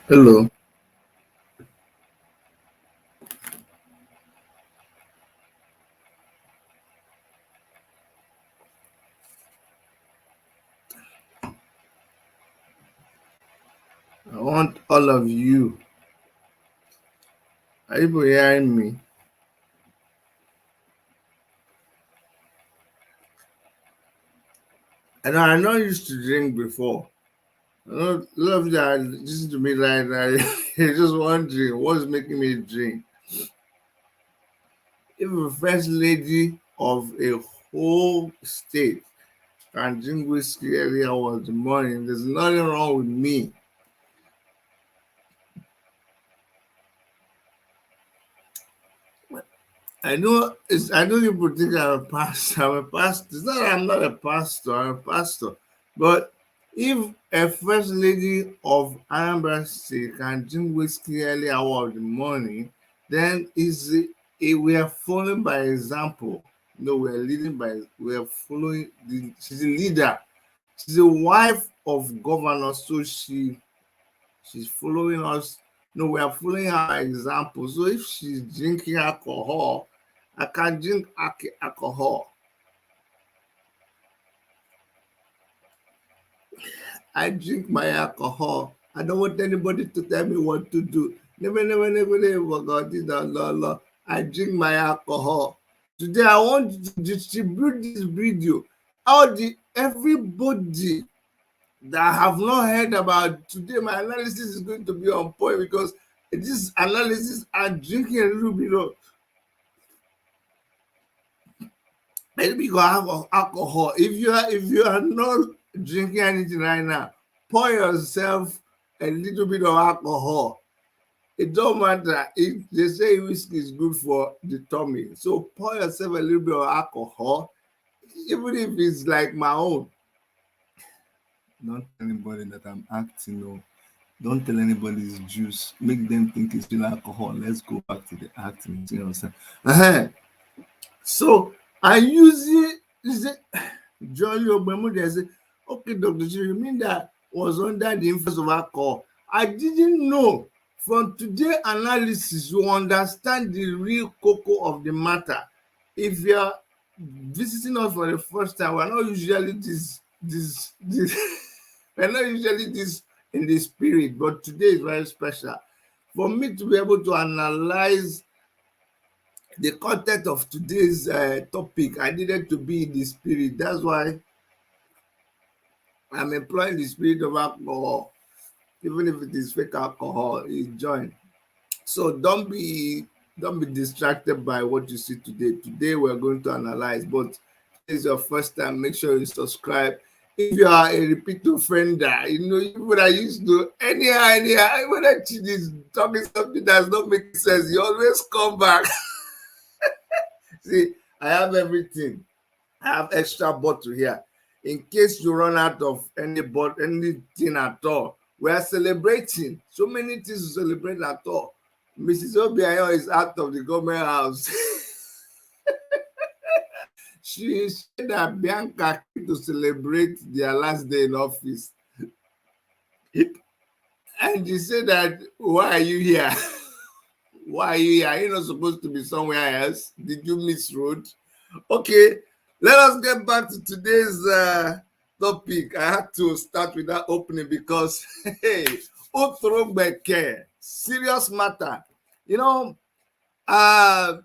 Hello. I want all of you. Are you hearing me? I know I used to drink before. I know a lot of you are listening to me right now. You're just wondering what's making me drink. If a first lady of a whole state can drink whiskey every hour of the morning, there's nothing wrong with me. I know people think I'm a pastor. I'm a pastor. It's not that I'm not a pastor, I'm a pastor. But if a first lady of Anambra State can drink whiskey early hour of the morning, then we are following by example. No, we are leading by we are following she's a leader. She's a wife of governor, so she's following us. No, we are following her example. So if she's drinking alcohol, I can drink alcohol. I drink my alcohol. I don't want anybody to tell me what to do. Never, never, never, never, God, this, that, la, la. I drink my alcohol. Today, I want to distribute this video. How the everybody that have not heard about today, my analysis is going to be on point because this analysis I'm drinking a little bit of maybe you have of alcohol. If you are not drinking anything right now, pour yourself a little bit of alcohol. It don't matter if they say whiskey is good for the tummy. So pour yourself a little bit of alcohol, even if it's like my own. Don't tell anybody that I'm acting or don't tell anybody it's juice. Make them think it's real alcohol. Let's go back to the acting. You know what I'm saying? So I usually say Jolly Obama they say, okay, Dr. Chi, you mean that was under the influence of alcohol? I didn't know. From today analysis, you understand the real cocoa of the matter. If you are visiting us for the first time, we're not usually this we're not usually this in the spirit, but today is very special. For me to be able to analyze the content of today's topic, I needed to be in the spirit. That's why I'm employing the spirit of alcohol, even if it is fake alcohol. Is join. So don't be distracted by what you see today. Today we're going to analyze, but if it's your first time, make sure you subscribe. If you are a repeat offender, you that used to anyhow, when I see this talking something that's not making sense, you always come back. See, I have everything. I have extra bottle here. In case you run out of anything at all. We are celebrating. So many things to celebrate at all. Mrs. Obiayo is out of the government house. She said that Bianca came to celebrate their last day in office. And she said that, why are you here? Why are you here? Are you not supposed to be somewhere else? Did you miss road? Okay, let us get back to today's topic. I had to start with that opening because, hey, Otorobeke, serious matter. You know, uh,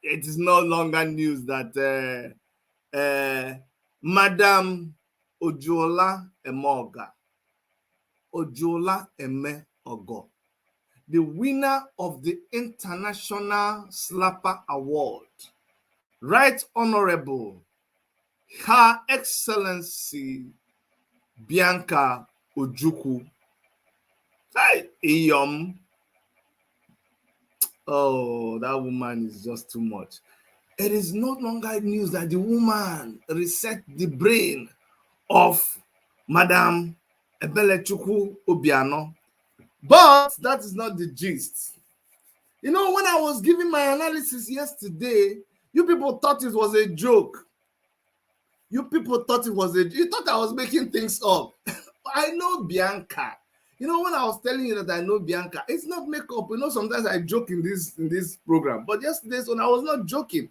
it is no longer news that Madam Ojola Eme Ogo, the winner of the International Slapper Award, Right Honorable Her Excellency Bianca Ojukwu. Hi, Iyom. Oh, that woman is just too much. It is no longer news that the woman reset the brain of Madam Ebele Chukwu Obiano. But that is not the gist. You know, when I was giving my analysis yesterday, you people thought it was a joke. You people thought it was you thought I was making things up. I know Bianca. When I was telling you that I know Bianca, it's not makeup. Sometimes I joke in this program, but yesterday's when I was not joking.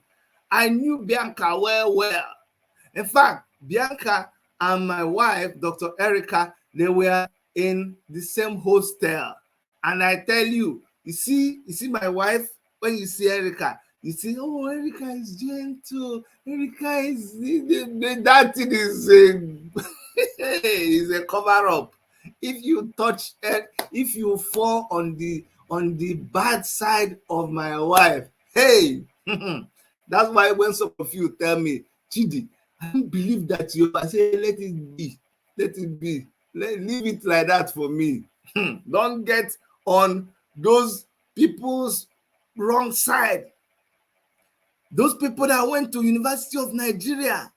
I knew Bianca well. In fact, Bianca and my wife, Dr. Erica, they were in the same hostel. And I tell you, you see my wife, when you see Erica, you see, oh, Erica is gentle. Erica is, that thing is is a cover up. If you touch it, if you fall on the bad side of my wife, hey, that's why when some of you tell me, Chidi, I don't believe that I say, let it be, leave it like that for me. Don't get on those people's wrong side. Those people that went to University of Nigeria.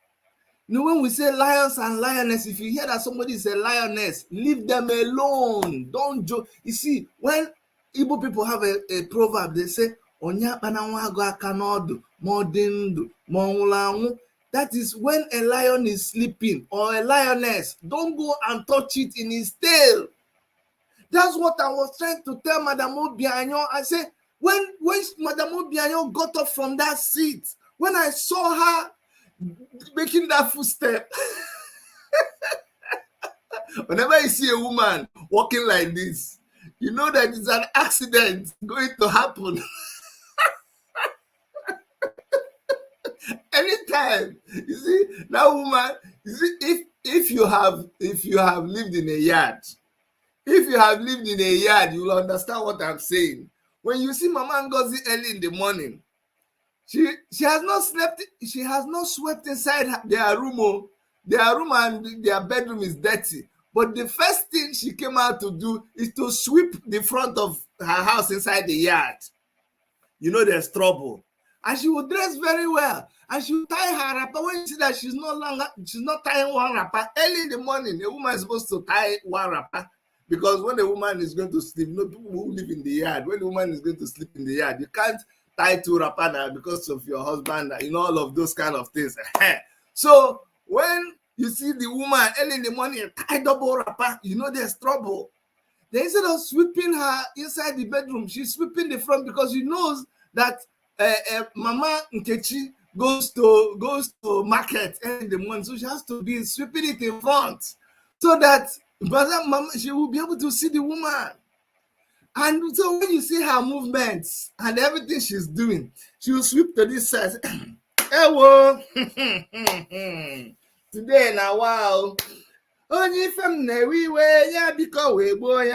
When we say lions and lioness, if you hear that somebody is a lioness, leave them alone. Don't joke. You see, when Igbo people have a proverb, they say, that is when a lion is sleeping or a lioness, don't go and touch it in his tail. That's what I was trying to tell Madame Obianyo. I said, when Madame Obianyo got up from that seat, when I saw her making that footstep, whenever you see a woman walking like this, you know that it's an accident going to happen. Anytime you see that woman, you see, if you have lived in a yard, you will understand what I'm saying. When you see Mama Ngozi early in the morning, she has not slept. She has not swept inside their room. Their room and their bedroom is dirty. But the first thing she came out to do is to sweep the front of her house inside the yard. There's trouble. And she will dress very well. And she will tie her wrapper. When you see that she's not tying one wrapper, early in the morning, a woman is supposed to tie one wrapper. Because when a woman is going to sleep, people who live in the yard, when the woman is going to sleep in the yard, you can't tie two wrapper now because of your husband, all of those kind of things. So when you see the woman early in the morning tie double wrapper, there's trouble. Then instead of sweeping her inside the bedroom, she's sweeping the front because she knows that Mama Nkechi goes to market early in the morning, so she has to be sweeping it in front so that Mama, she will be able to see the woman. And so when you see her movements and everything she's doing, she will sweep to this side. Hello. Today now, wow. Only from we way, yeah, because we boy,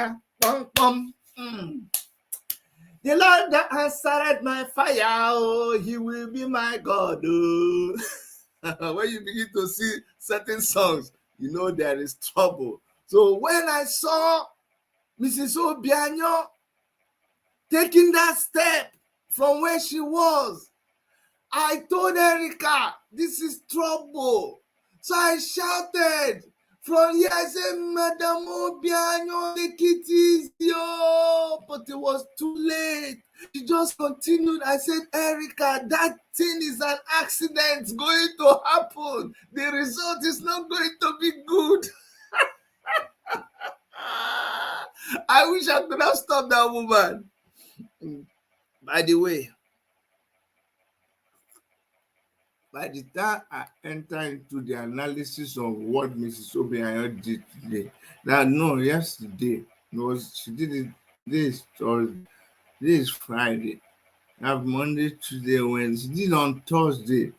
pom. The Lord that answered my fire, oh, he will be my God. Oh. When you begin to see certain songs, there is trouble. So when I saw Mrs. Obianyo taking that step from where she was, I told Erica, this is trouble. So I shouted from here, I said, Madame Obianyo, take it easy. But it was too late. She just continued. I said, Erica, that thing is an accident going to happen. The result is not going to be good. I wish I could have stopped that woman. By the way, by the time I enter into the analysis of what Mrs. Obianyo did today, yesterday, she did it this Thursday, this Friday, have Monday, Tuesday, Wednesday, she did on Thursday.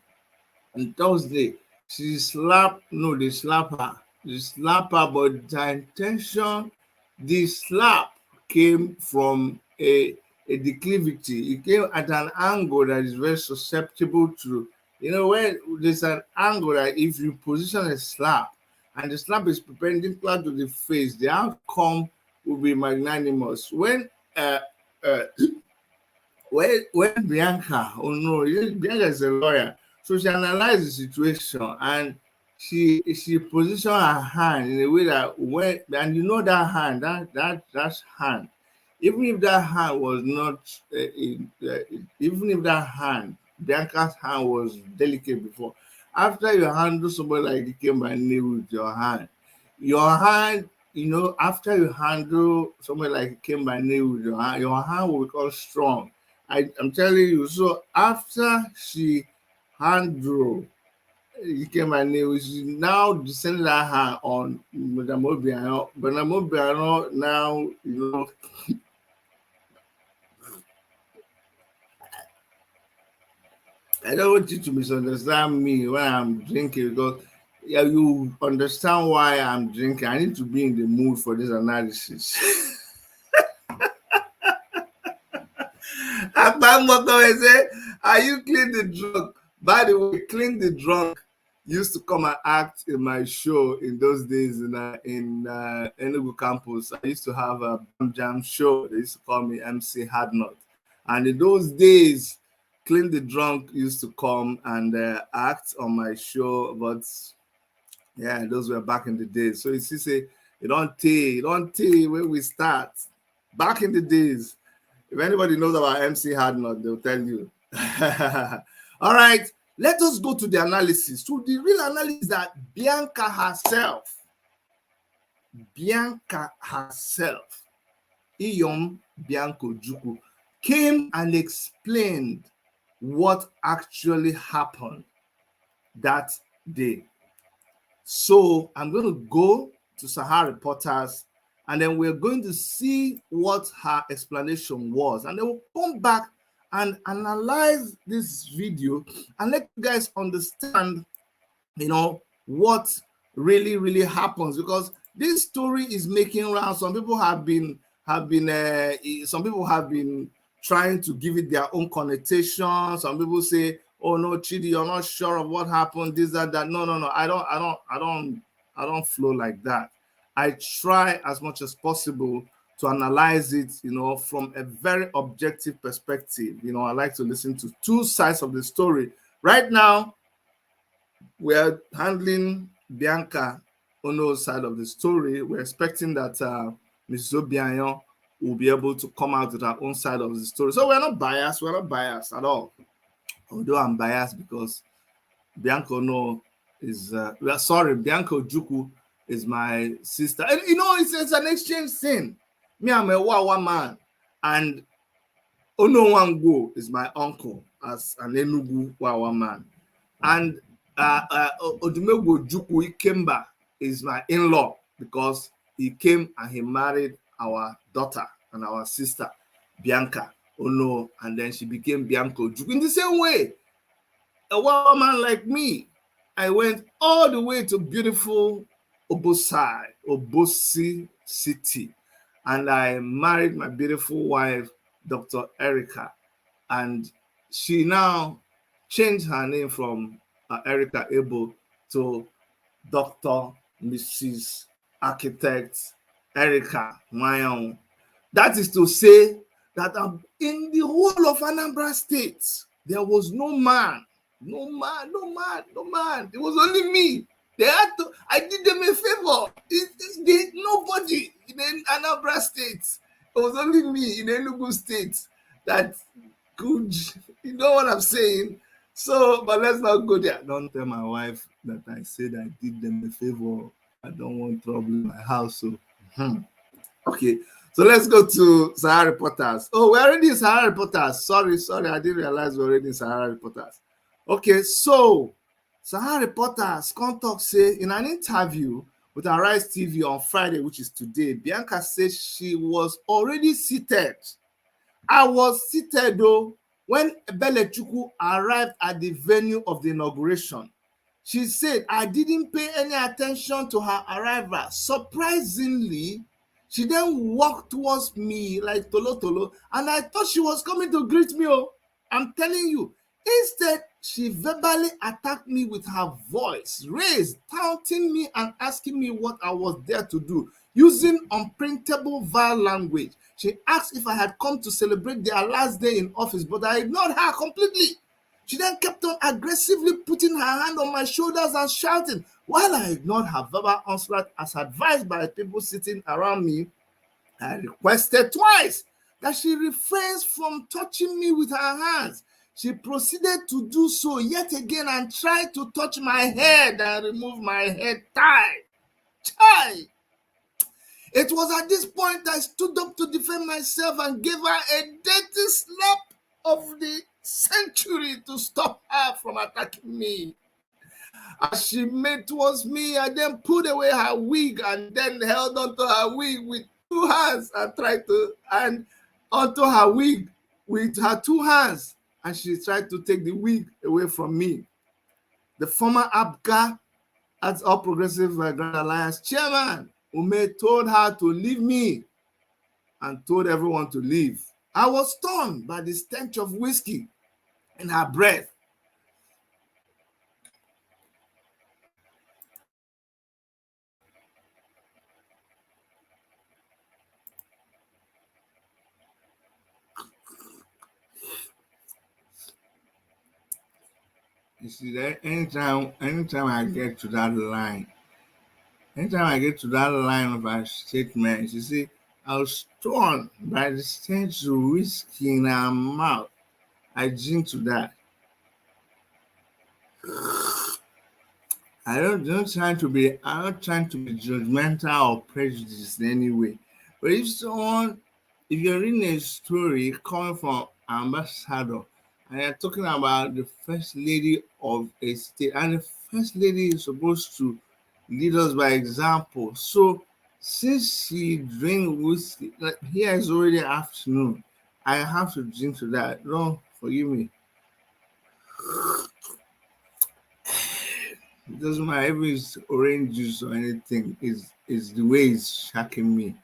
On Thursday, they slap her. They slap her, but the intention, the slap came from a declivity. It came at an angle that is very susceptible to, when there's an angle that if you position a slap and the slap is perpendicular to the face, the outcome will be magnanimous. When Bianca, Bianca is a lawyer, so she analyzed the situation and she positioned her hand in a way that that hand, that hand, even if that hand was not, even if that hand, Bianca's hand was delicate before, after you handle somebody like Ikemba with your hand after you handle somebody like came by name with your hand will become strong. I'm telling you. So after she handle came by name, she now descended that hand on Madame Obiano. Madame Obiano now, I don't want you to misunderstand me when I'm drinking because yeah, you understand why I'm drinking. I need to be in the mood for this analysis. Akpamoko say, are you clean the drunk? By the way, clean the drunk used to come and act in my show in those days in Enugu campus. I used to have a Bam Jam show. They used to call me MC Hardnut. And in those days, Clean the Drunk used to come and act on my show. But yeah, those were back in the days. So you see, say, you don't tell when we start. Back in the days, if anybody knows about MC Hardnut, they'll tell you. All right, let us go to the analysis. So the real analysis that Bianca herself, Iyom Bianca Ojukwu, came and explained what actually happened that day. So I'm going to go to Sahara Reporters and then we're going to see what her explanation was. And then we'll come back and analyze this video and let you guys understand, what really happens, because this story is making rounds. Some people have been trying to give it their own connotation. Some people say, oh no, Chidi, you're not sure of what happened, this, that. No. I don't flow like that. I try as much as possible to analyze it, from a very objective perspective. I like to listen to two sides of the story. Right now, we're handling Bianca Ono's side of the story. We're expecting that Mrs. Obianyo will be able to come out with her own side of the story. So we're not biased. We're not biased at all. Although I'm biased because Bianca Ono is, Bianca Ojukwu is my sister. And it's an exchange thing. Me, I'm a Wawa man. And Ono Wango is my uncle as an Enugu Wawa man. And Odumegwu Ojukwu Ikemba is my in-law because he came and he married our daughter and our sister, Bianca Ono, and then she became Bianca Ojukwu. In the same way, a woman like me, I went all the way to beautiful Obosi City, and I married my beautiful wife, Dr. Erica, and she now changed her name from Erica Ebo to Dr. Mrs. Architect Erica Mayon. That is to say that in the whole of Anambra State, there was no man. It was only me. I did them a favor. Nobody in Anambra State. It was only me in Enugu State that could, you know what I'm saying? So, but let's not go there. Don't tell my wife that I said I did them a favor. I don't want trouble in my house. So, okay. So let's go to Sahara Reporters. Oh, we're already in Sahara Reporters. Sorry, I didn't realize we're already in Sahara Reporters. Okay, so Sahara Reporters contact say in an interview with Arise TV on Friday, which is today, Bianca said she was already seated. I was seated though when Ebele Chukwu arrived at the venue of the inauguration. She said, I didn't pay any attention to her arrival. Surprisingly, she then walked towards me like Tolo, and I thought she was coming to greet me. Oh, I'm telling you. Instead, she verbally attacked me with her voice raised, taunting me and asking me what I was there to do, using unprintable vile language. She asked if I had come to celebrate their last day in office, but I ignored her completely. She then kept on aggressively putting her hand on my shoulders and shouting. While I ignored her verbal onslaught as advised by people sitting around me, I requested twice that she refrains from touching me with her hands. She proceeded to do so yet again and tried to touch my head and remove my head tie. Chai! It was at this point I stood up to defend myself and gave her a dirty slap of the century to stop her from attacking me. As she made towards me, I then pulled away her wig and then held onto her wig with two hands and tried to and onto her wig with her two hands, and she tried to take the wig away from me. The former ABGA, as All Progressive Grand Alliance chairman, Ume, told her to leave me and told everyone to leave. I was stunned by the stench of whiskey in her breath. You see that anytime I get to that line, anytime I get to that line of her statement, you see, I was stunned by the stench of whiskey in her mouth. I drink to that. I'm not trying to be judgmental or prejudiced in any way. But if you're reading a story coming from an ambassador and you're talking about the first lady of a state, and the first lady is supposed to lead us by example. So since she drink whiskey, like here is already afternoon, I have to drink to that. Don't forgive me. It doesn't matter if it's orange juice or anything, is the way it's shocking me.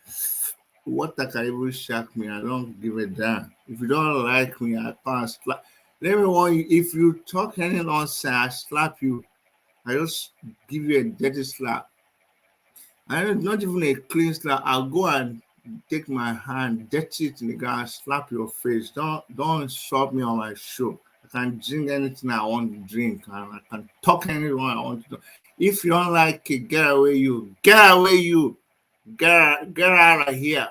Water can even shock me. I don't give a damn. If you don't like me, I can't slap. Let me warn you, if you talk any nonsense, I slap you. I just give you a dirty slap. And not even a clean slap. I'll go and take my hand, dirty it in the ground, slap your face. Don't shove me on my show. I can drink anything I want to drink, and I can talk anyone I want to talk. If you don't like it, get away you. Get away you. Get out of here.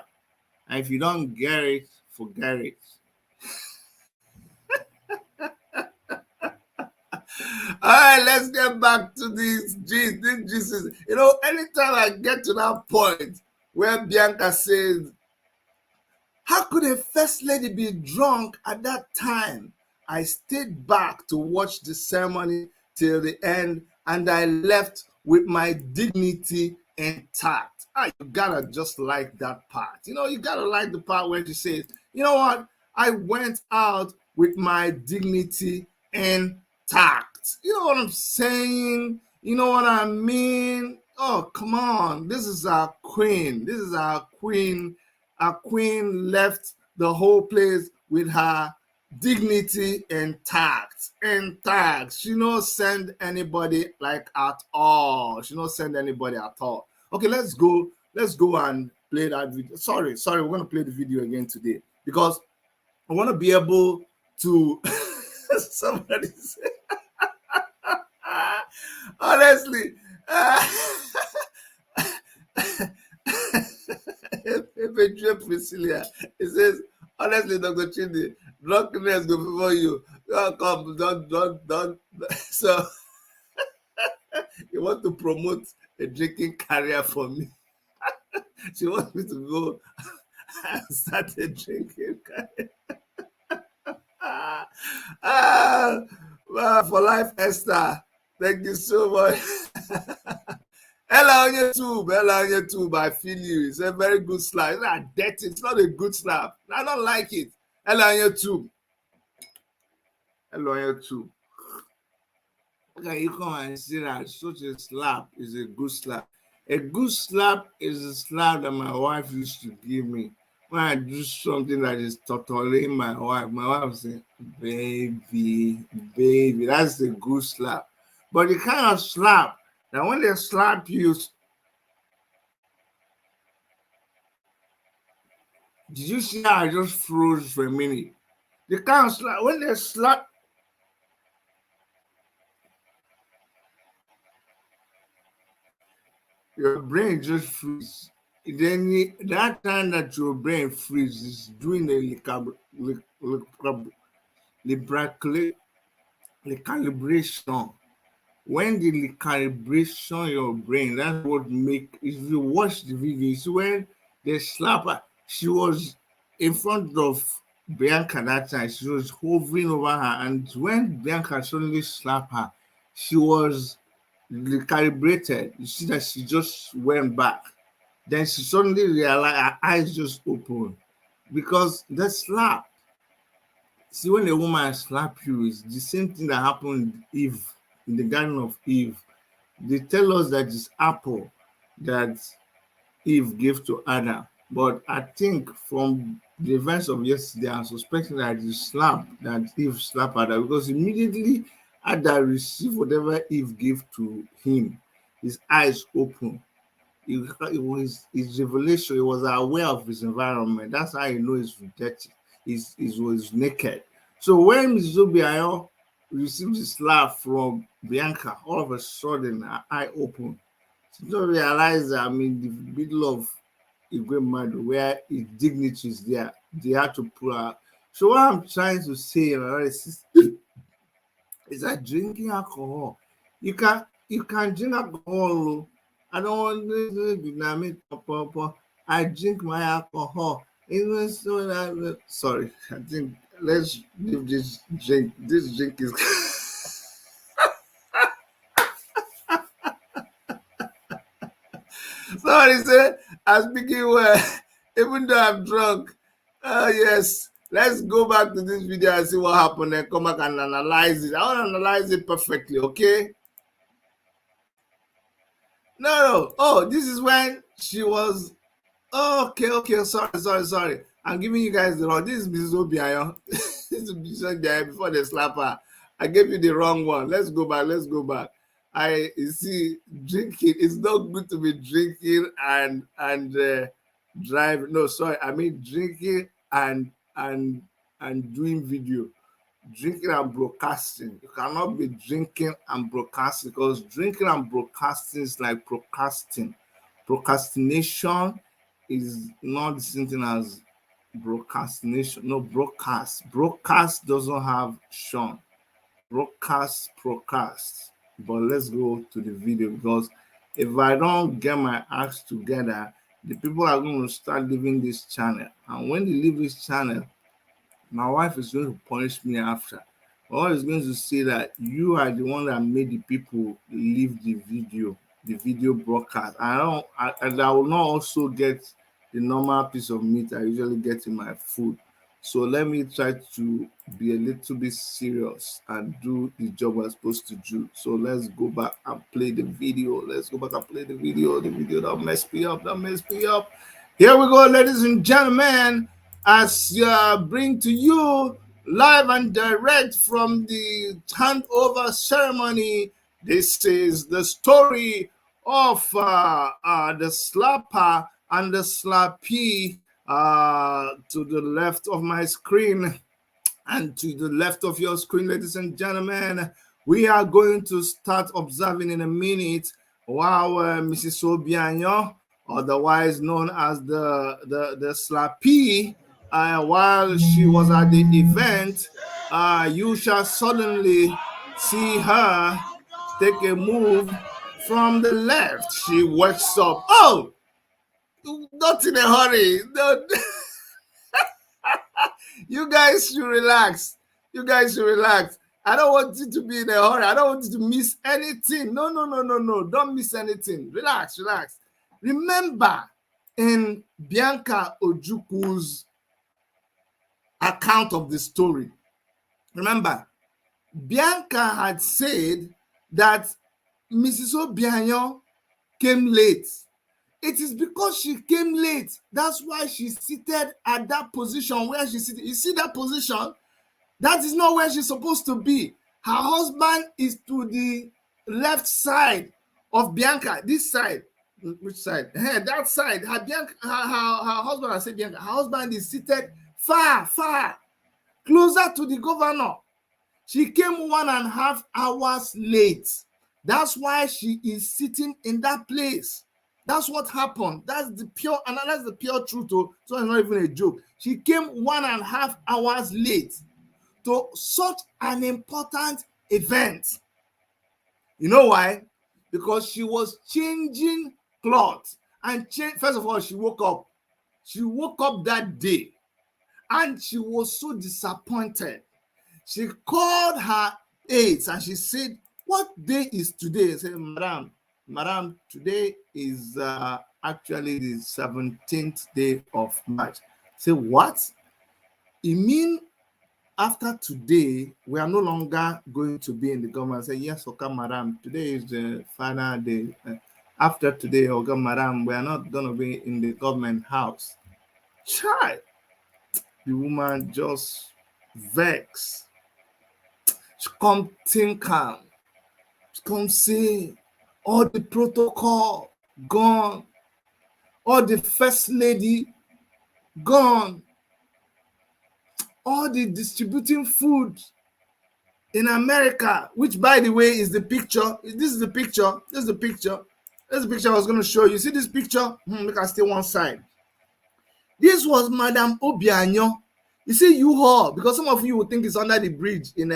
And if you don't get it, forget it. All right, let's get back to this gist. This gist is, anytime I get to that point where Bianca says, how could a first lady be drunk at that time? I stayed back to watch the ceremony till the end, and I left with my dignity intact. You gotta just like that part. You gotta like the part where she says, you know what? I went out with my dignity intact. You know what I'm saying? You know what I mean? Oh, come on. This is our queen. This is our queen. Our queen left the whole place with her dignity intact. She don't send anybody like at all. She don't send anybody at all. Okay, let's go and play that video. Sorry, we're gonna play the video again today because I want to be able to somebody say honestly it says, honestly, Dr. Chidi, drunkenness go before you. Don't come, don't. So, you want to promote a drinking career for me? She wants me to go and start a drinking career. For life, Esther. Thank you so much. Hello on YouTube. I feel you. It's a very good slap. It's not dirty. It's not a good slap. I don't like it. Hello on YouTube. Okay, you come and see that such a slap is a good slap. A good slap is a slap that my wife used to give me when I do something that is torturing my wife. My wife say, baby, that's a good slap. But the kind of slap that when they slap you, did you see how I just froze for a minute? The kind of slap, when they slap, your brain just freezes. Then that time that your brain freezes, doing the calibration. When the calibration your brain, that's what make. If you watch the video, you see when They slap her. She was in front of Bianca that time. She was hovering over her, and when Bianca suddenly slapped her, she was recalibrated. You see that she just went back. Then she suddenly realized her eyes just opened because the slap. See, when a woman slap you, it's the same thing that happened Eve in the Garden of Eve. They tell us that it's apple that Eve gave to Adam. But I think from the events of yesterday, I'm suspecting that it's slap that Eve slapped Adam because immediately Adam received whatever Eve gave to him, his eyes open. It was his revelation. He was aware of his environment. That's how he knows he's dirty. He was naked. So when Mrs. Obiayo received the slap from Bianca, all of a sudden her eye opened. She don't realize that I'm in the middle of Igwe Madu where his dignity is there. They had to pull her. So what I'm trying to say is that drinking alcohol, you can drink alcohol. I don't want to dynamic. I drink my alcohol. Even so that sorry, I think let's leave this drink. This drink is somebody said I'm speaking well, even though I'm drunk. Oh yes. Let's go back to this video and see what happened and come back and analyze it. I want to analyze it perfectly, okay? No. Oh, this is when she was. Oh, okay. Sorry. I'm giving you guys the wrong. This is Mrs. Obiayo. This is Mrs. Obiayo before they slap her. I gave you the wrong one. Let's go back. You see, drinking. It's not good to be drinking and driving. No, sorry. I mean drinking and doing video. Drinking and broadcasting. You cannot be drinking and broadcasting because drinking and broadcasting is like procrastinating. Procrastination is not the same thing as procrastination. No, broadcast. Broadcast doesn't have Sean. Broadcast, procrast. But let's go to the video because if I don't get my acts together, the people are going to start leaving this channel. And when they leave this channel, my wife is going to punish me after. Or is going to say that you are the one that made the people leave the video broadcast. And I will not also get the normal piece of meat I usually get in my food. So let me try to be a little bit serious and do the job I'm supposed to do. So let's go back and play the video. The video that messed me up. Here we go, ladies and gentlemen, as bring to you live and direct from the handover ceremony. This is the story of the slapper and the slappee. To the left of my screen and to the left of your screen, ladies and gentlemen, we are going to start observing in a minute while Mrs. Obiayo, otherwise known as the slappee, while she was at the event, you shall suddenly see her take a move from the left. She wakes up. Oh, not in a hurry. No. You guys should relax. I don't want you to be in a hurry. I don't want you to miss anything. No. Don't miss anything. Relax. Remember, in Bianca Ojukwu's account of the story, remember, Bianca had said that Mrs. Obiayo came late. It is because she came late. That's why she's seated at that position where she's sitting. You see that position? That is not where she's supposed to be. Her husband is to the left side of Bianca. This side. Which side? That side. Her husband, I said Bianca. Her husband is seated far, closer to the governor. She came 1.5 hours late. That's why she is sitting in that place. That's what happened. That's the pure truth. So it's not even a joke. She came 1.5 hours late to such an important event. You know why? Because she was changing clothes. And first of all, she woke up. She woke up that day and she was so disappointed. She called her aides and she said, "What day is today?" I said, Madam, today is actually the 17th day of March. Say, what? You mean after today, we are no longer going to be in the government? I say, yes, okay, madam, today is the final day. After today, okay, madam, we are not going to be in the government house. Child, the woman just vex. She come think calm. She come say, all the protocol gone. All the first lady gone. All the distributing food in America, which by the way is the picture. This is the picture. This is the picture. This is the picture I was going to show you. See this picture? Look, I stay one side. This was Madam Obianyo. You see U-Haul, because some of you would think it's under the bridge in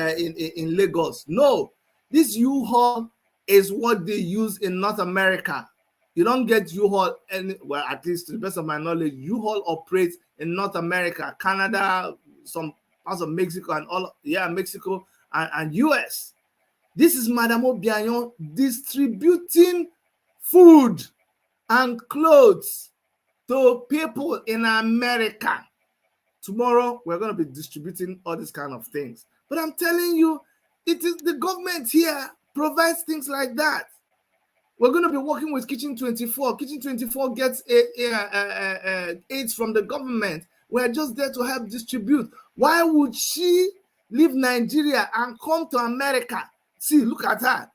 Lagos. No, this U-Haul is what they use in North America. You don't get U-Haul, well, at least to the best of my knowledge, U-Haul operates in North America, Canada, some parts of Mexico, and all, yeah, Mexico and US. This is Madam Obianyo distributing food and clothes to people in America. Tomorrow, we're going to be distributing all these kind of things. But I'm telling you, it is the government here provides things like that. We're going to be working with Kitchen 24. Kitchen 24 gets aids from the government. We're just there to help distribute. Why would she leave Nigeria and come to America? See, look at her.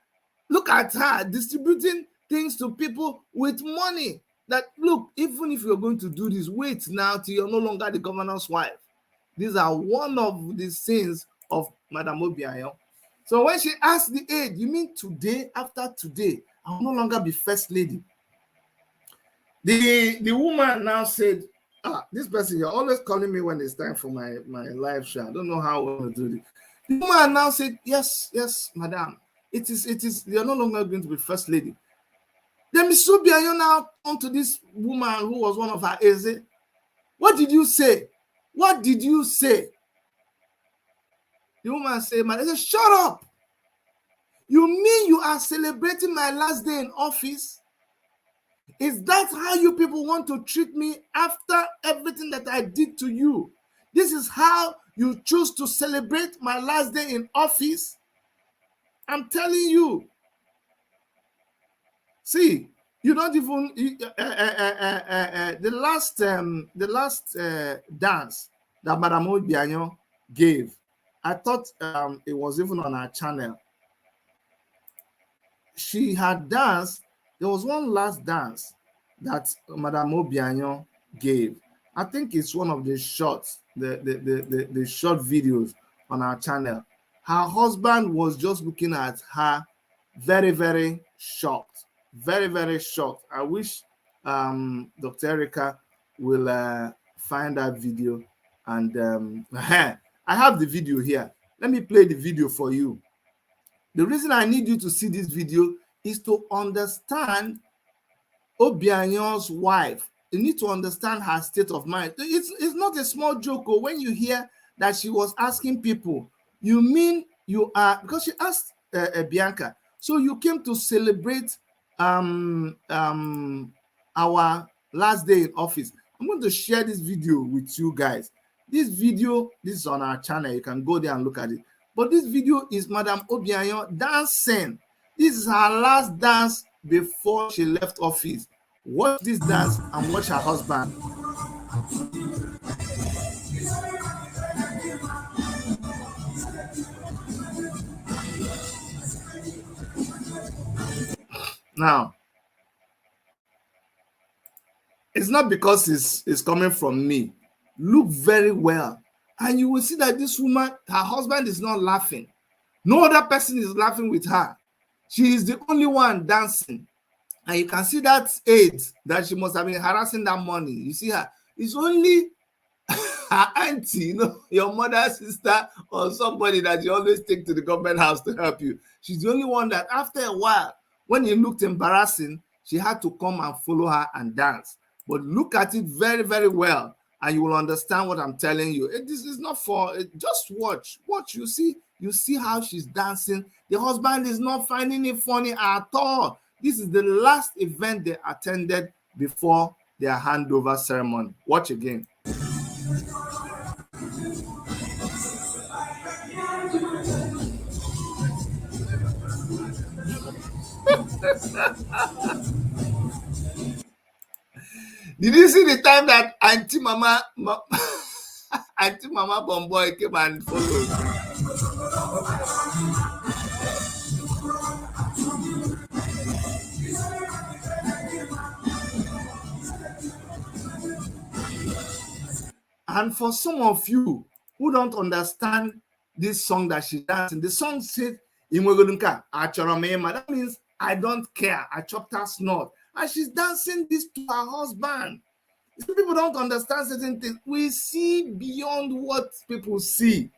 Look at her distributing things to people with money. That, look, even if you're going to do this, wait now till you're no longer the governor's wife. These are one of the sins of Madam Obianyo. So when she asked the aide, you mean today, after today, I will no longer be first lady? The woman now said, this person, you're always calling me when it's time for my live show. I don't know how I want to do this. The woman now said, yes, madam. It is, you're no longer going to be first lady. Then Miss Obianyo now come to this woman who was one of her aides. What did you say? What did you say? The woman said, "Man," I said, shut up. You mean you are celebrating my last day in office? Is that how you people want to treat me after everything that I did to you? This is how you choose to celebrate my last day in office? I'm telling you. See, you don't even the last dance that Madam Obianyo gave, I thought it was even on our channel. She had danced. There was one last dance that Madam Obianyo gave. I think it's one of the shorts, the short videos on our channel. Her husband was just looking at her, very, very shocked. Very, very shocked. I wish Dr. Erica will find that video. And I have the video here. Let me play the video for you. The reason I need you to see this video is to understand Obianyo's wife. You need to understand her state of mind. It's not a small joke when you hear that she was asking people, you mean you are, because she asked Bianca, so you came to celebrate our last day in office. I'm going to share this video with you guys. This video, this is on our channel. You can go there and look at it. But this video is Madam Obianyo dancing. This is her last dance before she left office. Watch this dance and watch her husband. Now, it's not because it's coming from me. Look very well, and you will see that this woman, her husband is not laughing. No other person is laughing with her. She is the only one dancing. And you can see that aide that she must have been harassing that morning. You see her. It's only her auntie, your mother's sister, or somebody that you always take to the government house to help you. She's the only one that after a while, when it looked embarrassing, she had to come and follow her and dance. But look at it very, very well, and you will understand what I'm telling you. This is not for just watch. You see how she's dancing. The husband is not finding it funny at all. This is the last event they attended before their handover ceremony. Watch again. Did you see the time that Auntie Mama Bomboy came and followed? And for some of you who don't understand this song that she's dancing, the song says, that means I don't care. I chopped her snort. And she's dancing this to her husband. Some people don't understand certain things. We see beyond what people see.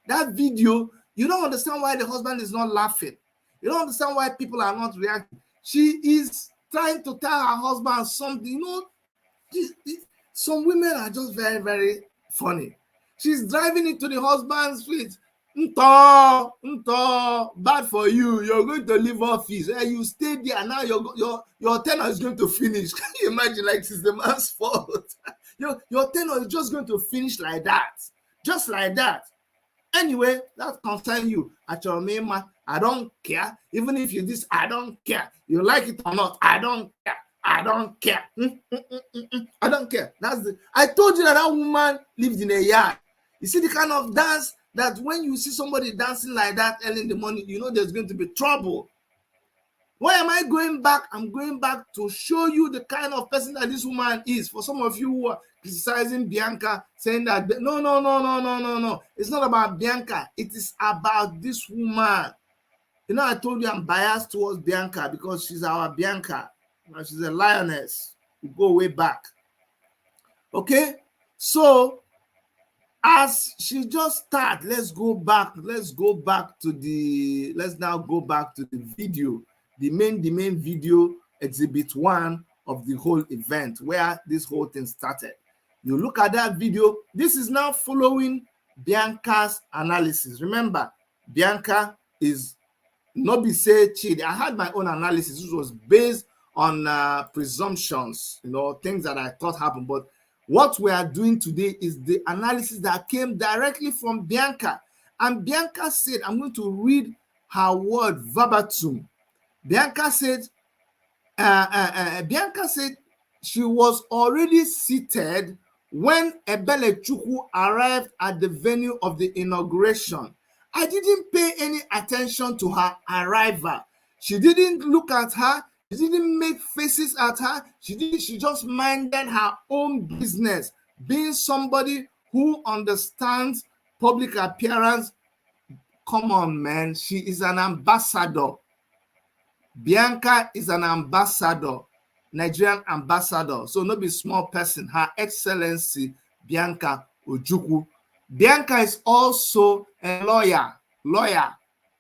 That video, you don't understand why the husband is not laughing. You don't understand why people are not reacting. She is trying to tell her husband something. You know, some women are just very, very funny. She's driving into the husband's feet. Bad for you. You're going to leave office. You stay there. Now your tenure is going to finish. Can you imagine? Like it's the man's fault. Your tenure is just going to finish like that. Just like that. Anyway, that concerns you. I don't care. Even if you this, I don't care. You like it or not, I don't care. I don't care. I don't care. I told you that woman lived in a yard. You see the kind of dance that when you see somebody dancing like that early in the morning, you know there's going to be trouble. Why am I going back? I'm going back to show you the kind of person that this woman is. For some of you who are criticizing Bianca, saying that, no. It's not about Bianca. It is about this woman. You know, I told you I'm biased towards Bianca because she's our Bianca. She's a lioness. We go way back. Okay? So, as she just started, let's now go back to the video, the main video, exhibit 1 of the whole event, where this whole thing started. You look at that video. This is now following Bianca's analysis. Remember, Bianca is not be say cheat. I had my own analysis, which was based on presumptions, things that I thought happened. But what we are doing today is the analysis that came directly from Bianca. And Bianca said, I'm going to read her word verbatim. Bianca said she was already seated when Ebele Ojukwu arrived at the venue of the inauguration. I didn't pay any attention to her arrival. She didn't look at her. She didn't make faces at her. She just minded her own business. Being somebody who understands public appearance, come on, man. She is an ambassador. Bianca is an ambassador, Nigerian ambassador. So not be small person. Her Excellency Bianca Ojukwu. Bianca is also a lawyer,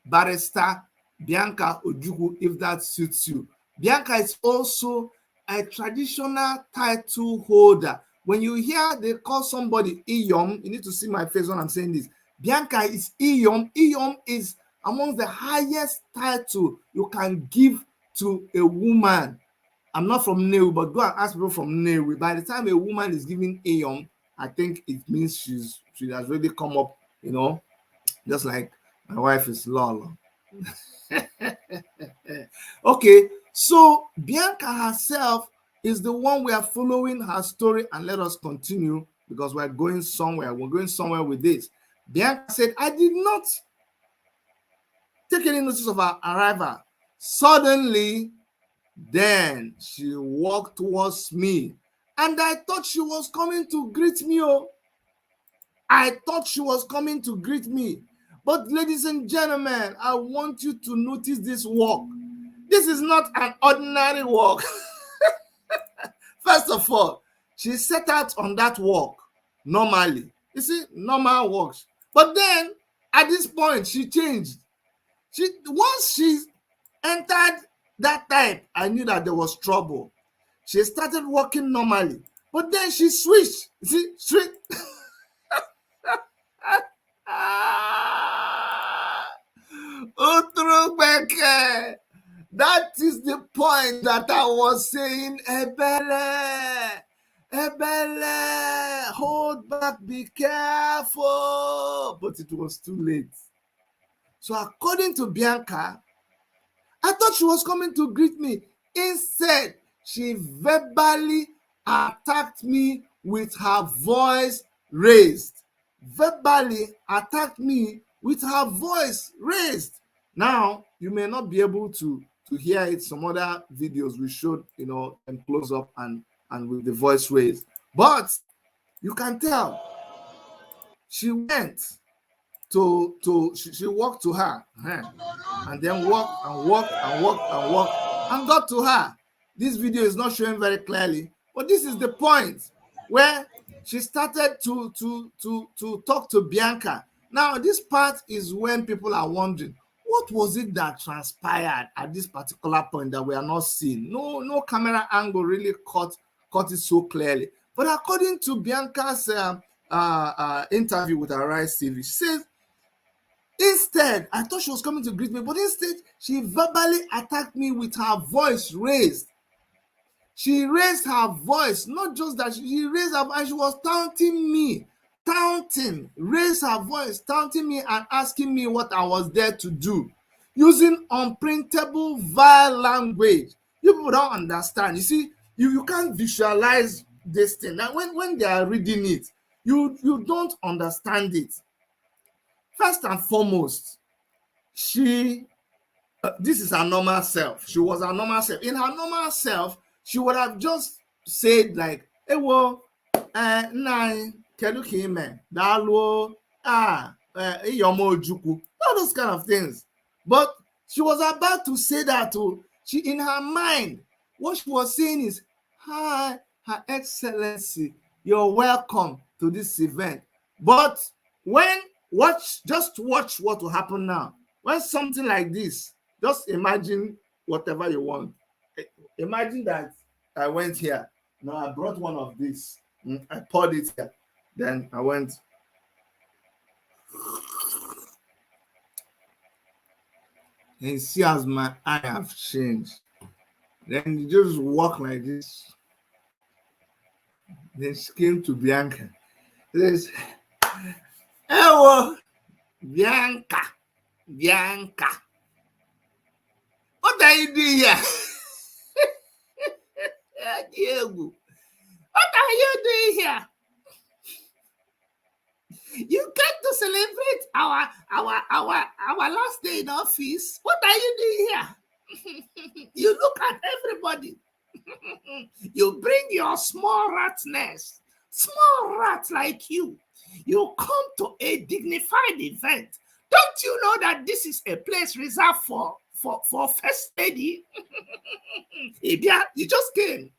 barrister Bianca Ojukwu, if that suits you. Bianca is also a traditional title holder. When you hear they call somebody Iyom, you need to see my face when I'm saying this. Bianca is Iyom. Iyom is among the highest title you can give to a woman. I'm not from Newi, but go and ask people from Newi. By the time a woman is given Iyom, I think it means she has really come up, just like my wife is Lola. Okay, so Bianca herself is the one we are following her story, and let us continue because we're going somewhere. We're going somewhere with this. Bianca said, I did not take any notice of her arrival. Suddenly, then she walked towards me, and I thought she was coming to greet me. I thought she was coming to greet me. But ladies and gentlemen, I want you to notice this walk. This is not an ordinary walk. First of all, she set out on that walk normally. You see, normal walks. But then, at this point, she changed. Once she entered that type, I knew that there was trouble. she started walking normally, but then she switched. See, straight. Utrubeke. That is the point that I was saying, Ebele. Ebele, hold back, be careful. But it was too late. So according to Bianca, I thought she was coming to greet me. Instead, she verbally attacked me with her voice raised. Verbally attacked me with her voice raised. Now, you may not be able to hear it. Some other videos we showed, them close up and with the voice raised. But you can tell she went she walked to her and then walked and got to her. This video is not showing very clearly, but this is the point where she started to talk to Bianca. Now, this part is when people are wondering, what was it that transpired at this particular point that we are not seeing? No camera angle really caught it so clearly. But according to Bianca's interview with Arise TV, she says, instead, I thought she was coming to greet me, but instead, she verbally attacked me with her voice raised. She raised her voice, not just that, she raised her voice, she was taunting me. Raised her voice, taunting me and asking me what I was there to do, using unprintable, vile language. You people don't understand. You see, you can't visualize this thing. Now, when they are reading it, you don't understand it. First and foremost, this is her normal self. She was her normal self. In her normal self, she would have just said like, "Hey, well, Bianca Ojukwu," all those kind of things. But she was about to say that too. She, in her mind, what she was saying is, "Hi, Her Excellency, you're welcome to this event." But just watch what will happen now. When something like this, just imagine whatever you want. Imagine that I went here. Now I brought one of these. I poured it here. Then I went. And see as my eye have changed. Then you just walk like this. Then she came to Bianca. She says, "Hello, Bianca. What are you doing here?" Diego, what are you doing here? You came to celebrate our last day in office. What are you doing here? You look at everybody. You bring your small ratness, small rat like you. You come to a dignified event. Don't you know that this is a place reserved for first lady? You just came.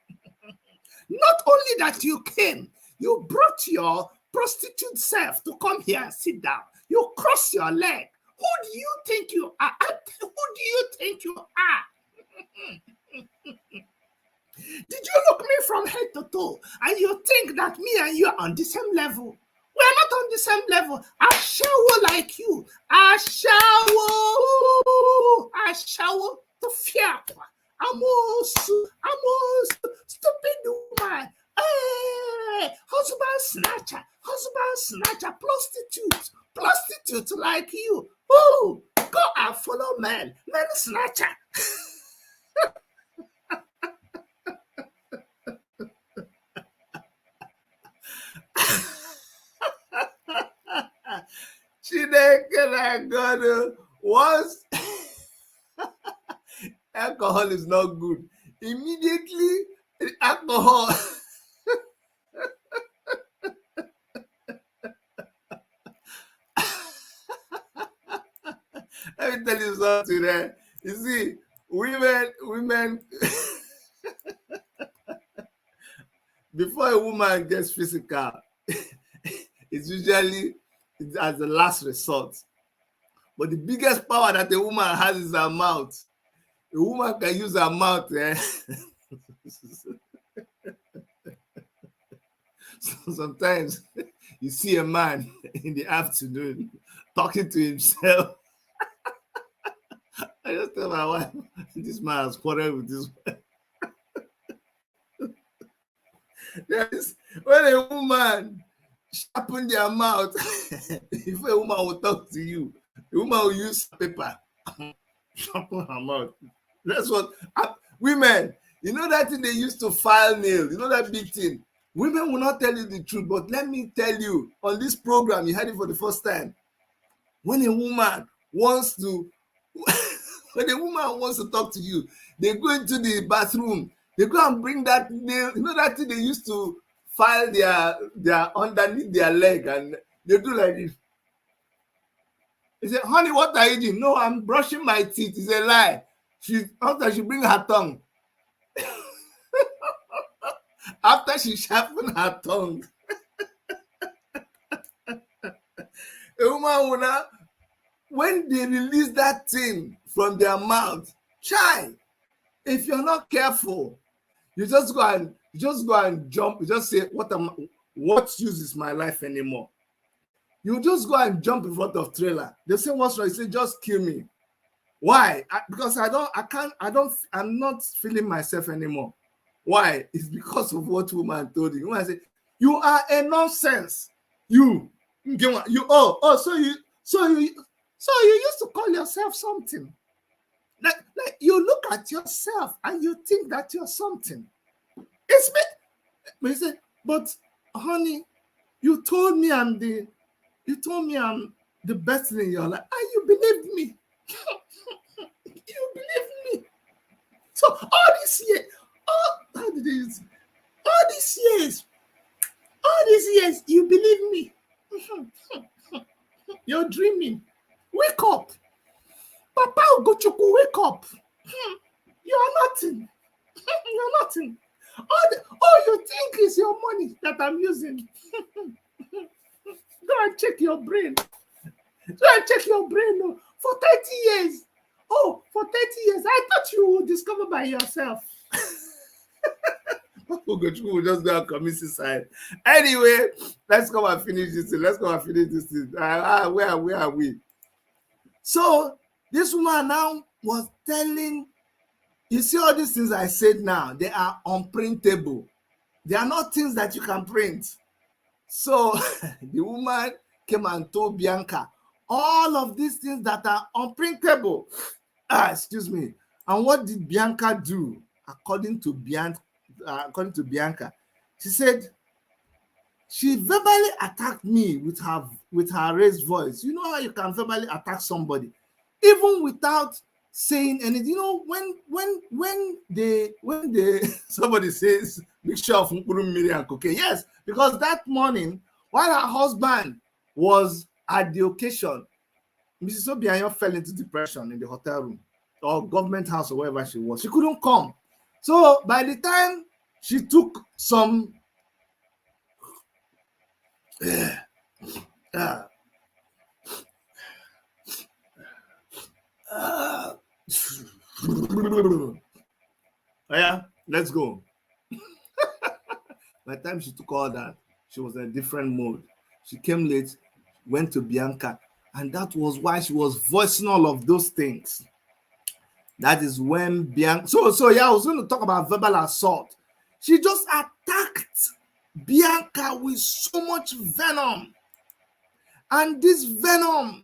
Not only that you came, you brought your prostitute self to come here and sit down. You cross your leg. Who do you think you are? Who do you think you are? Did you look me from head to toe and you think that me and you are on the same level? We are not on the same level. I shower like you. I shower to fear. I'm also stupid woman. Hey, husband snatcher, prostitute like you. Oh, go and follow men snatcher. Once alcohol is not good, immediately alcohol. Let me tell you something there. You see, women before a woman gets physical, it's usually as the last resort. But the biggest power that a woman has is her mouth. A woman can use her mouth. So sometimes you see a man in the afternoon talking to himself. I just tell my wife, this man has quarreled with this. Yes, when a woman sharpen their mouth, if a woman will talk to you, the woman will use paper, sharpen her mouth. That's what women, you know that thing they used to file nails, you know that big thing. Women will not tell you the truth, but let me tell you, on this program, you heard it for the first time. When a woman wants to, when a woman wants to talk to you, they go into the bathroom, they go and bring that nail, you know that thing they used to file their underneath their leg, and they do like this. He said, honey, what are you doing? No, I'm brushing my teeth. It's a lie. After she bring her tongue. After she sharpen her tongue. A woman will now, when they release that thing from their mouth, try. If you're not careful, you just go and jump. You just say, what use is my life anymore? You just go and jump in front of trailer. They say, what's wrong? You say, just kill me. Why? Because I'm not feeling myself anymore. Why? It's because of what woman told you. Woman say, you are a nonsense. So you used to call yourself something. Like you look at yourself and you think that you're something. It's me. But you say, but honey, you told me I'm the best thing in your life, and you believed me. You believed me. So all these years, you believe me. You're dreaming. Wake up. Papa Ojukwu, wake up. You are nothing. You're nothing. All you think is your money that I'm using. Go and check your brain. Go and check your brain. For 30 years. Oh, for 30 years. I thought you would discover by yourself. Ojukwu will just go and commit suicide. Anyway, let's go and finish this thing. Where are we? So, this woman now was telling, you see all these things I said now, they are unprintable. They are not things that you can print. So, the woman came and told Bianca, all of these things that are unprintable. Excuse me. And what did Bianca do? According to Bianca, she said, she verbally attacked me with her raised voice. You know how you can verbally attack somebody, even without saying anything. You know, when they somebody says mixture of nkuru and cocaine. Yes, because that morning, while her husband was at the occasion, Mrs. Obianyo fell into depression in the hotel room or government house or wherever she was. She couldn't come. So by the time she took some yeah, let's go. By the time she took all that, she was in a different mode. She came late, went to Bianca, and that was why she was voicing all of those things. That is when Bianca. So yeah, I was going to talk about verbal assault. She just attacked Bianca with so much venom. And this venom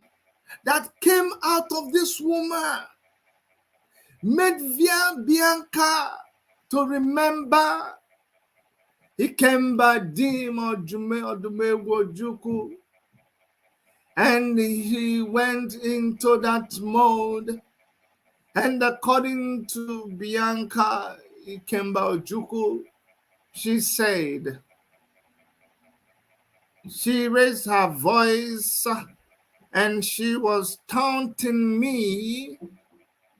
that came out of this woman made Bianca to remember Ikemba Ojukwu, and he went into that mode. And according to Bianca Ikemba Ojukwu, she said, she raised her voice and she was taunting me,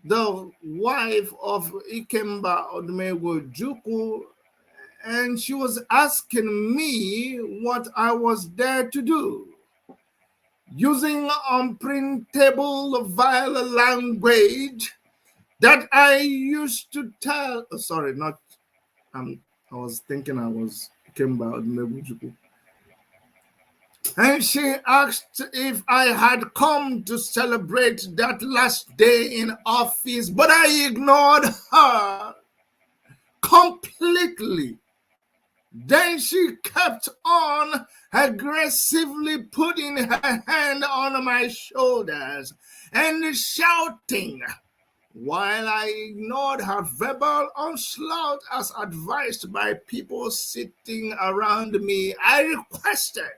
the wife of Ikemba Ojukwu, and she was asking me what I was there to do. Using unprintable vile language that I used to tell. I was thinking I was Ikemba Ojukwu. And she asked if I had come to celebrate that last day in office, but I ignored her completely. Then she kept on aggressively putting her hand on my shoulders and shouting, while I ignored her verbal onslaught as advised by people sitting around me. I requested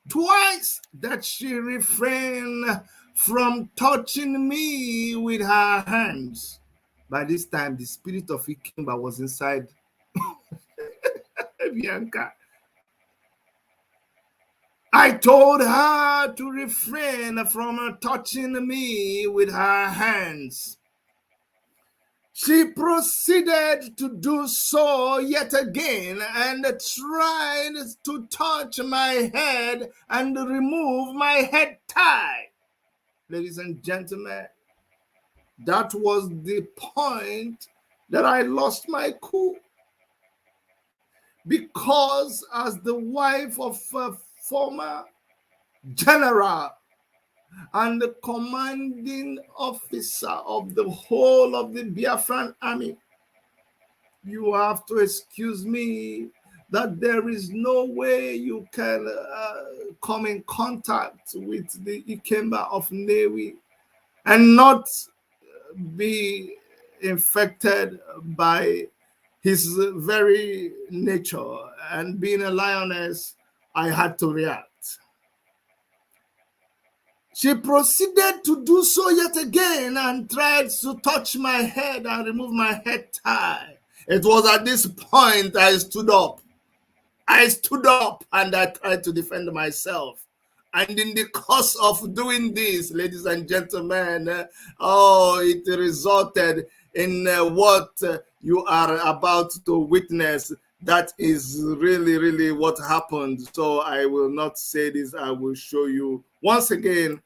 twice that she refrain from touching me with her hands. By this time, the spirit of Ikemba was inside Bianca. I told her to refrain from touching me with her hands. She proceeded to do so yet again and tried to touch my head and remove my head tie. Ladies and gentlemen, that was the point that I lost my cool. Because as the wife of a former general and the commanding officer of the whole of the Biafran army, you have to excuse me that there is no way you can come in contact with the Ikemba of Newi and not be infected by his very nature. And being a lioness, I had to react. She proceeded to do so yet again and tried to touch my head and remove my head tie. It was at this point I stood up. I stood up and I tried to defend myself. And in the course of doing this, ladies and gentlemen, it resulted in what you are about to witness. That is really, really what happened. So I will not say this. I will show you once again.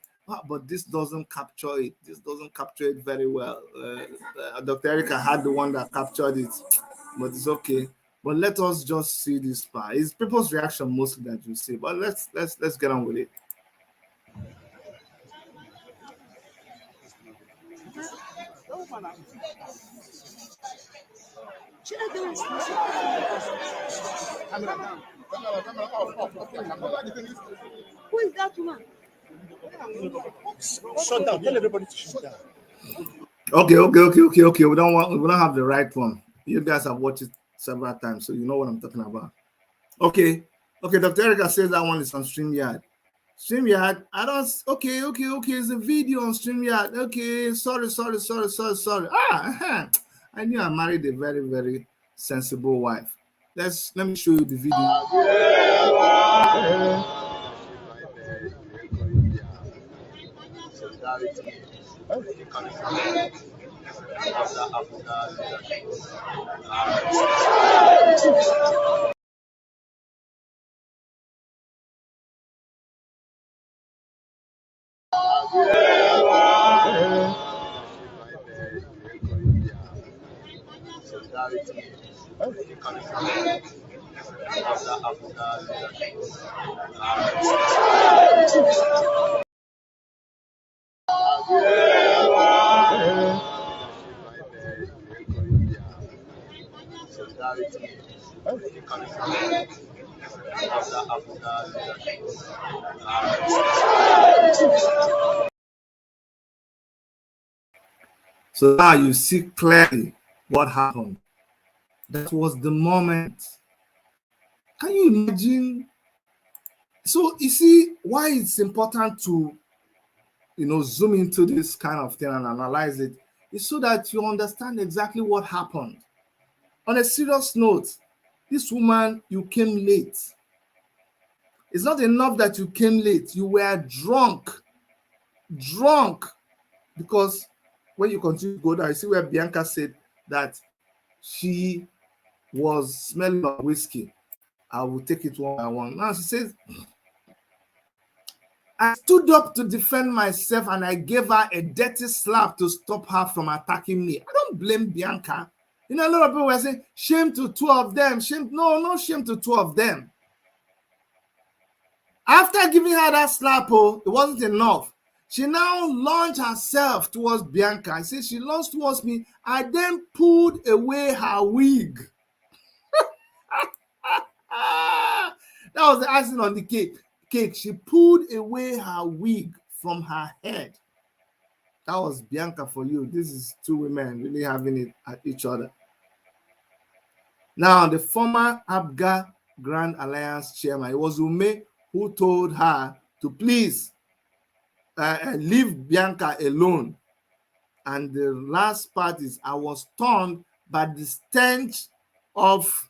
But this doesn't capture it. This doesn't capture it very well. Dr. Erica had the one that captured it, but it's okay. But let us just see this part. It's people's reaction mostly that you see. But let's get on with it. Who is that woman? Shut down. Tell everybody to shut down. Okay. We don't have the right one. You guys have watched it several times, so you know what I'm talking about. Okay. Dr. Erica says that one is on StreamYard. I don't. Okay. It's a video on StreamYard. Okay. Sorry. I knew I married a very, very sensible wife. Let me show you the video. So now you see clearly what happened. That was the moment. Can you imagine? So you see why it's important to, zoom into this kind of thing and analyze it, is so that you understand exactly what happened. On a serious note, this woman, you came late. It's not enough that you came late. You were drunk, because when you continue to go down, you see where Bianca said that she was smelling of whiskey. I will take it one by one. Now she says, I stood up to defend myself and I gave her a dirty slap to stop her from attacking me. I don't blame Bianca. You know, a lot of people were saying, shame to two of them. Shame, no shame to two of them. After giving her that slap, it wasn't enough. She now launched herself towards Bianca. I said she launched towards me. I then pulled away her wig. That was the icing on the cake. She pulled away her wig from her head. That was Bianca for you. This is two women really having it at each other. Now, the former Abga Grand Alliance chairman, it was Ume who told her to please leave Bianca alone. And the last part is, I was stunned by the stench of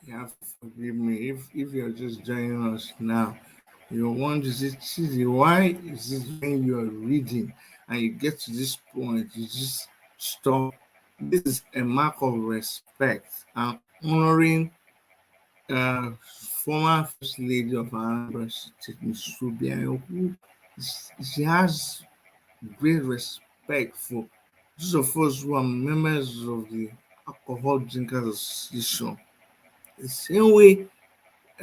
you have to forgive me if you're just joining us now. You want to see why is this when you are reading and you get to this point, you just stop. This is a mark of respect and honoring former First Lady of Anambra State, Ms. Rubiano, who she has great respect for those of us who are members of the Alcohol Drinkers Association. The same way,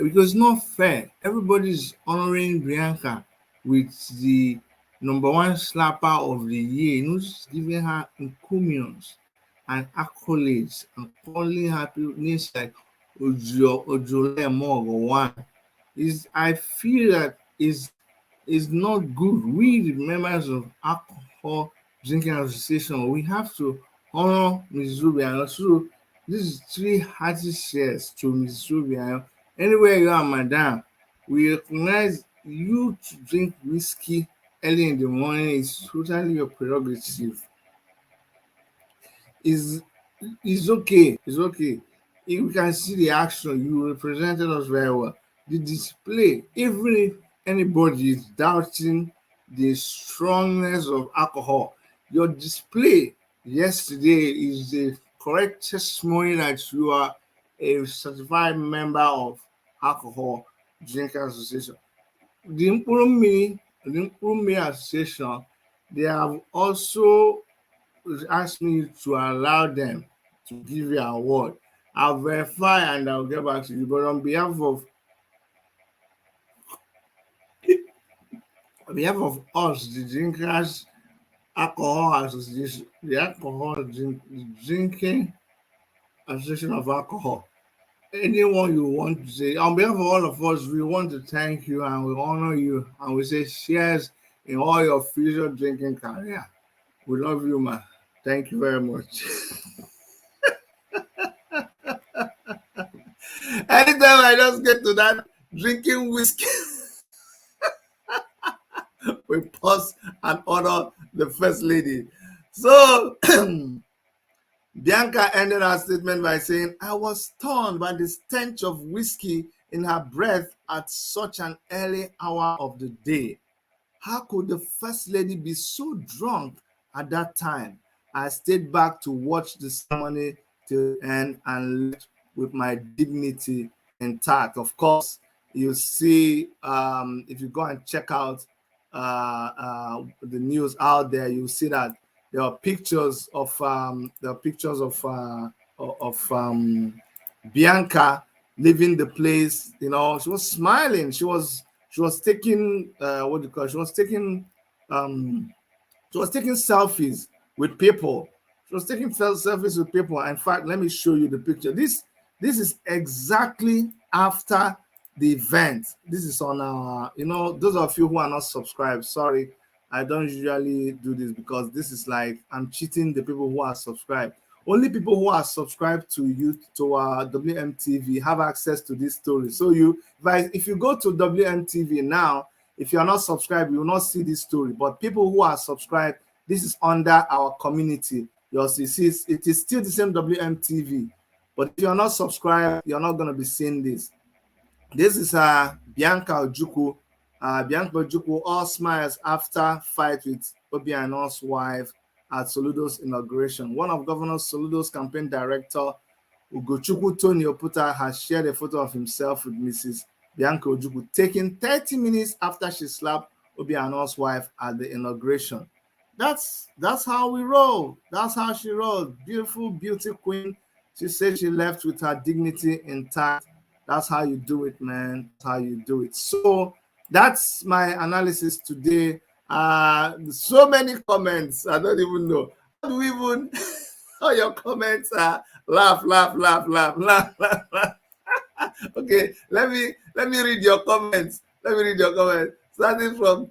because it's not fair. Everybody's honoring Bianca with the number one slapper of the year, you know, just giving her encomiums and accolades and calling her names like Ojolemo or one. I feel that is not good. We, the members of Alcohol Drinking Association, we have to honor Mrs. Ruby, and also this is 3 hearty shares to Mrs. Ruby. Anywhere you are, madam, we recognize you to drink whiskey early in the morning is totally your prerogative. Is okay. It's okay. If we can see the action, you represented us very well. The display, even if anybody is doubting the strongness of alcohol, your display yesterday is the correct testimony that you are a certified member of Alcohol Drinkers Association. The Impurumi Association, they have also asked me to allow them to give you an award. I'll verify and I'll get back to you. But on behalf of us, the Drinkers Alcohol Association, the Drinking Association of Alcohol, anyone you want to say, on behalf of all of us, we want to thank you and we honor you and we say cheers in all your future drinking career. We love you, man. Thank you very much. Anytime I just get to that drinking whiskey, we pause and honor the First Lady. So, Bianca ended her statement by saying, I was stunned by the stench of whiskey in her breath at such an early hour of the day. How could the First Lady be so drunk at that time? I stayed back to watch the ceremony till the end and left with my dignity intact. Of course, you see, if you go and check out the news out there, you see that there are pictures of Bianca leaving the place. You know, she was smiling. She was taking what do you call it? She was taking selfies with people. She was taking selfies with people. In fact, let me show you the picture. This is exactly after the event. This is on our, you know, those of you who are not subscribed, sorry, I don't usually do this because this is like I'm cheating the people who are subscribed. Only people who are subscribed to our WMTV have access to this story. So if you go to WMTV now, if you are not subscribed, you will not see this story. But people who are subscribed, this is under our community. You'll see it is still the same WMTV. But if you're not subscribed, you're not going to be seeing this. This is Bianca Ojukwu. Bianca Ojukwu all smiles after fight with Obiano's wife at Soludo's inauguration. One of Governor Soludo's campaign director Ugochukwu Tony Oputa has shared a photo of himself with Mrs. Bianca Ojukwu, taken 30 minutes after she slapped Obiano's wife at the inauguration. That's how we roll. That's how she rolled. Beautiful beauty queen. She said she left with her dignity intact. That's how you do it, man. That's how you do it. So that's my analysis today. So many comments. I don't even know. How do we even all your comments are laugh, laugh, laugh, laugh, laugh, laugh, laugh. Okay, let me read your comments. Let me read your comments. Starting from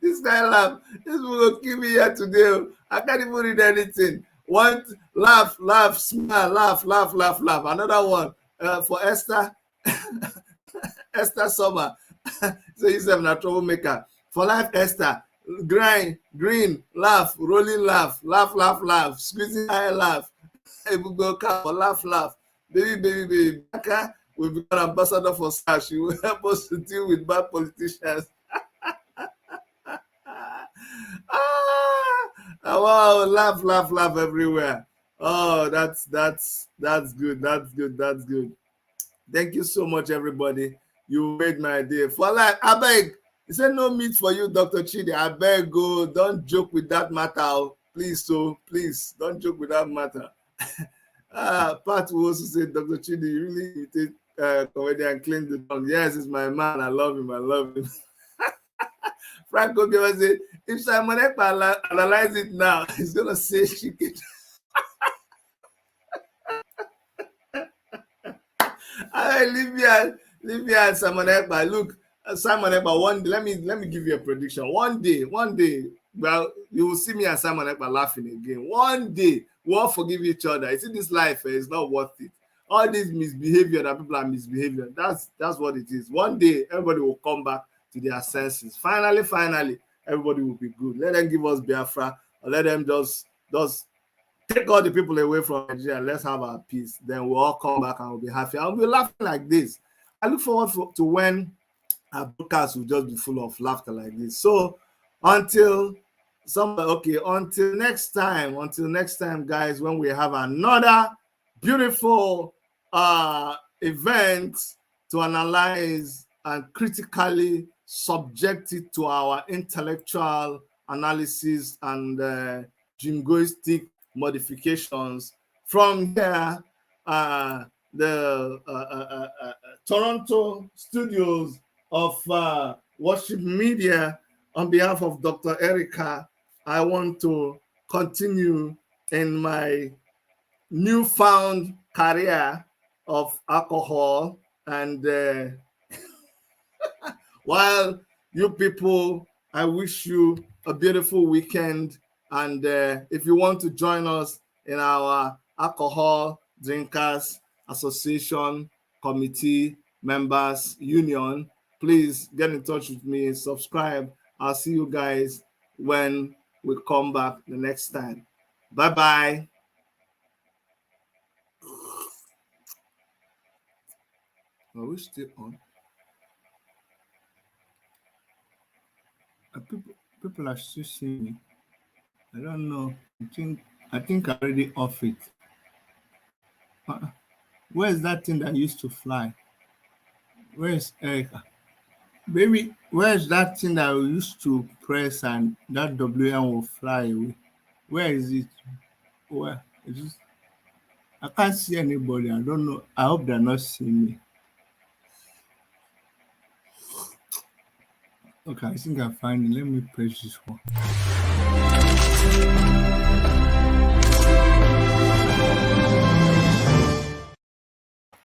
this guy laugh. This will kill me here today. I can't even read anything. One laugh, laugh, smile, laugh, laugh, laugh, laugh. Another one for Esther, Esther Summer. So he's a troublemaker. For life, Esther. Grind, green, laugh, rolling laugh, laugh, laugh, laugh, squeezing eye laugh. Ebugoka for laugh, laugh. Baby, baby, baby. Bianca will become ambassador for SARS. She will help us to deal with bad politicians. Wow, laugh, laugh, laugh everywhere. Oh, that's good. That's good. That's good. Thank you so much, everybody. You made my day. For like, I beg. He said no meat for you, Dr. Chidi. I beg go. Don't joke with that matter. Please, so please don't joke with that matter. Pat will also say, Dr. Chidi, you really imitate comedian clean the tongue. Yes, it's my man. I love him. I love him. Frank Obiora said, if Simon Ekpa analyze it now, he's gonna say chicken. Leave me and Simon Ekpa. Look, Simon Ekpa, one day, let me give you a prediction. One day, well, you will see me and Simon Ekpa laughing again. One day, we'll all forgive each other. You see, this life is not worth it. All this misbehavior that people are misbehaving, that's what it is. One day, everybody will come back to their senses. Finally, everybody will be good. Let them give us Biafra, or let them just take all the people away from Nigeria. Let's have our peace. Then we'll all come back and we'll be happy. I'll be laughing like this. I look forward to when our broadcast will just be full of laughter like this. So until next time, guys, when we have another beautiful event to analyze and critically subject it to our intellectual analysis and jingoistic modifications. From here, the Toronto studios of Worship Media, on behalf of Dr. Erica, I want to continue in my newfound career of alcohol. And while you people, I wish you a beautiful weekend. And if you want to join us in our Alcohol Drinkers Association Committee Members Union, please get in touch with me, subscribe. I'll see you guys when we come back the next time. Bye-bye. Are we still on? People are still seeing me. I don't know. I think I already off it. Where's that thing that used to fly? Where's Erica? Baby, where's that thing that we used to press and that WM will fly away? Where is it? Where is it? I can't see anybody. I don't know. I hope they're not seeing me. Okay, I think I find it. Let me press this one.